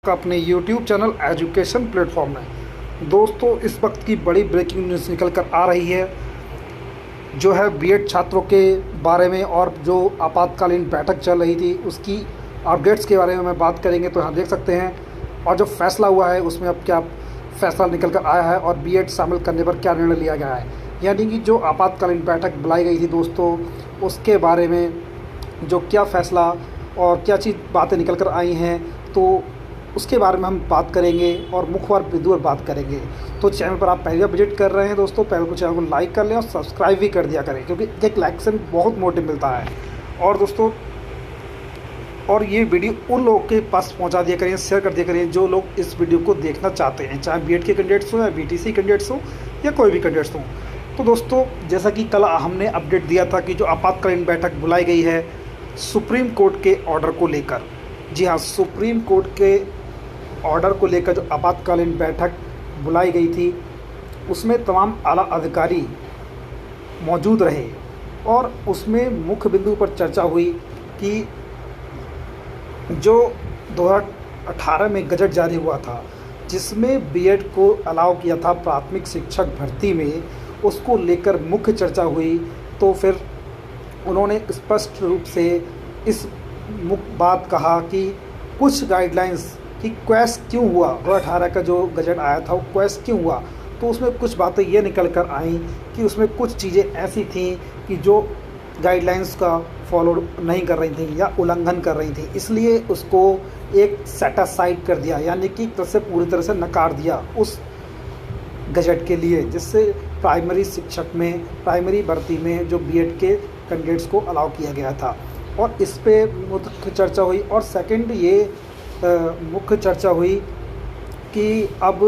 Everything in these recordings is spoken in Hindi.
अपने YouTube चैनल एजुकेशन प्लेटफॉर्म में। दोस्तों, इस वक्त की बड़ी ब्रेकिंग न्यूज़ निकल कर आ रही है जो है बीएड छात्रों के बारे में, और जो आपातकालीन बैठक चल रही थी उसकी अपडेट्स के बारे में मैं बात करेंगे। तो यहाँ देख सकते हैं, और जो फैसला हुआ है उसमें अब क्या फैसला निकल कर आया है और बीएड शामिल करने पर क्या निर्णय लिया गया है। यानी कि जो आपातकालीन बैठक बुलाई गई थी दोस्तों, उसके बारे में जो क्या फ़ैसला और क्या चीज़ बातें निकल कर आई हैं, तो उसके बारे में हम बात करेंगे और मुख्य बिंदु पर बात करेंगे। तो चैनल पर आप पहली बार विजिट कर रहे हैं दोस्तों, पहले को चैनल को लाइक कर लें और सब्सक्राइब भी कर दिया करें, क्योंकि एक लाइक से बहुत मोटिव मिलता है। और दोस्तों, और ये वीडियो उन लोगों के पास पहुंचा दिया करें, शेयर कर दिया करें जो लोग इस वीडियो को देखना चाहते हैं, चाहे बीएड के कैंडिडेट्स हों या बीटीसी कैंडिडेट्स हों या कोई भी कैंडिडेट्स हों। तो दोस्तों, जैसा कि कल हमने अपडेट दिया था कि जो आपातकालीन बैठक बुलाई गई है सुप्रीम कोर्ट के ऑर्डर को लेकर, जी हाँ, सुप्रीम कोर्ट के ऑर्डर को लेकर जो आपातकालीन बैठक बुलाई गई थी उसमें तमाम आला अधिकारी मौजूद रहे, और उसमें मुख्य बिंदु पर चर्चा हुई कि जो 2018 में गजट जारी हुआ था जिसमें बीएड को अलाउ किया था प्राथमिक शिक्षक भर्ती में, उसको लेकर मुख्य चर्चा हुई। तो फिर उन्होंने स्पष्ट रूप से इस मुख्य बात कहा कि कुछ गाइडलाइंस कि क्वैश क्यों हुआ, 2018 का जो गजट आया था वो क्वैश क्यों हुआ। तो उसमें कुछ बातें ये निकल कर आईं कि उसमें कुछ चीज़ें ऐसी थीं कि जो गाइडलाइंस का फॉलो नहीं कर रही थी या उल्लंघन कर रही थी, इसलिए उसको एक सेट असाइड कर दिया, यानी कि एक तरह से पूरी तरह से नकार दिया उस गजट के लिए, जिससे प्राइमरी शिक्षक में, प्राइमरी भर्ती में जो बीएड के कैंडिडेट्स को अलाउ किया गया था। और इस पे मुख्य चर्चा हुई। और सेकंड ये मुख्य चर्चा हुई कि अब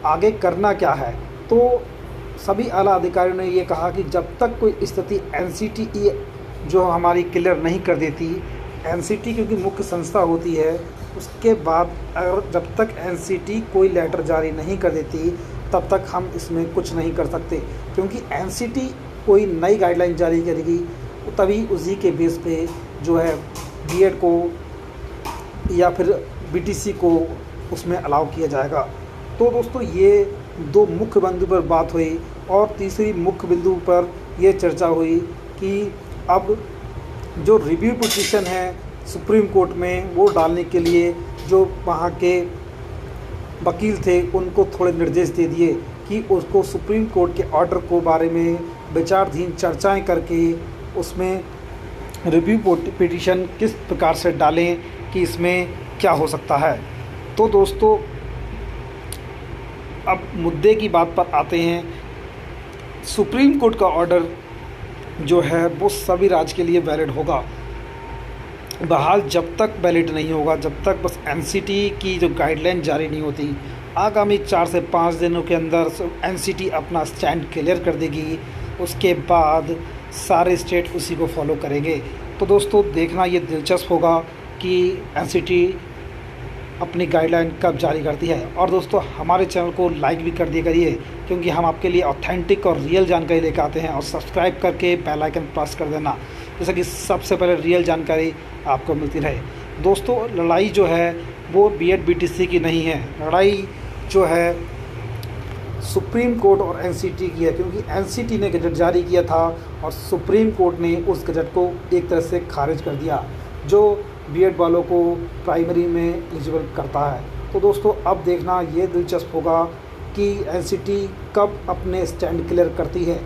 आगे करना क्या है। तो सभी आला अधिकारियों ने ये कहा कि जब तक कोई स्थिति एनसीटी जो हमारी क्लियर नहीं कर देती, एनसीटी क्योंकि मुख्य संस्था होती है, उसके बाद अगर जब तक एनसीटी कोई लेटर जारी नहीं कर देती तब तक हम इसमें कुछ नहीं कर सकते, क्योंकि एनसीटी कोई नई गाइडलाइन जारी करेगी तभी उसी के बेस पे जो है बीएड को या फिर बीटीसी को उसमें अलाउ किया जाएगा। तो दोस्तों, ये दो मुख्य बिंदु पर बात हुई। और तीसरी मुख्य बिंदु पर यह चर्चा हुई कि अब जो रिव्यू पिटीशन है सुप्रीम कोर्ट में, वो डालने के लिए जो वहाँ के वकील थे उनको थोड़े निर्देश दे दिए कि उसको सुप्रीम कोर्ट के ऑर्डर को बारे में विचाराधीन चर्चाएं करके उसमें रिव्यू पिटीशन किस प्रकार से डालें कि इसमें क्या हो सकता है। तो दोस्तों, अब मुद्दे की बात पर आते हैं। सुप्रीम कोर्ट का ऑर्डर जो है वो सभी राज्य के लिए वैलिड होगा। बहरहाल जब तक वैलिड नहीं होगा, जब तक बस एनसीटी की जो गाइडलाइन जारी नहीं होती, आगामी 4 से 5 दिनों के अंदर एनसीटी अपना स्टैंड क्लियर कर देगी, उसके बाद सारे स्टेट उसी को फॉलो करेंगे। तो दोस्तों, देखना ये दिलचस्प होगा कि एनसीटी अपनी गाइडलाइन कब जारी करती है। और दोस्तों, हमारे चैनल को लाइक भी कर दिया करिए, क्योंकि हम आपके लिए ऑथेंटिक और रियल जानकारी लेकर आते हैं। और सब्सक्राइब करके बेल आइकन प्रेस कर देना, जैसे कि सबसे पहले रियल जानकारी आपको मिलती रहे। दोस्तों, लड़ाई जो है वो बीएड बीटीसी की नहीं है, लड़ाई जो है सुप्रीम कोर्ट और एनसीटी की है, क्योंकि एनसीटी ने गजट जारी किया था और सुप्रीम कोर्ट ने उस गजट को एक तरह से खारिज कर दिया जो बीएड वालों को प्राइमरी में एलिजिबल करता है। तो दोस्तों, अब देखना ये दिलचस्प होगा कि एनसीटी कब अपने स्टैंड क्लियर करती है।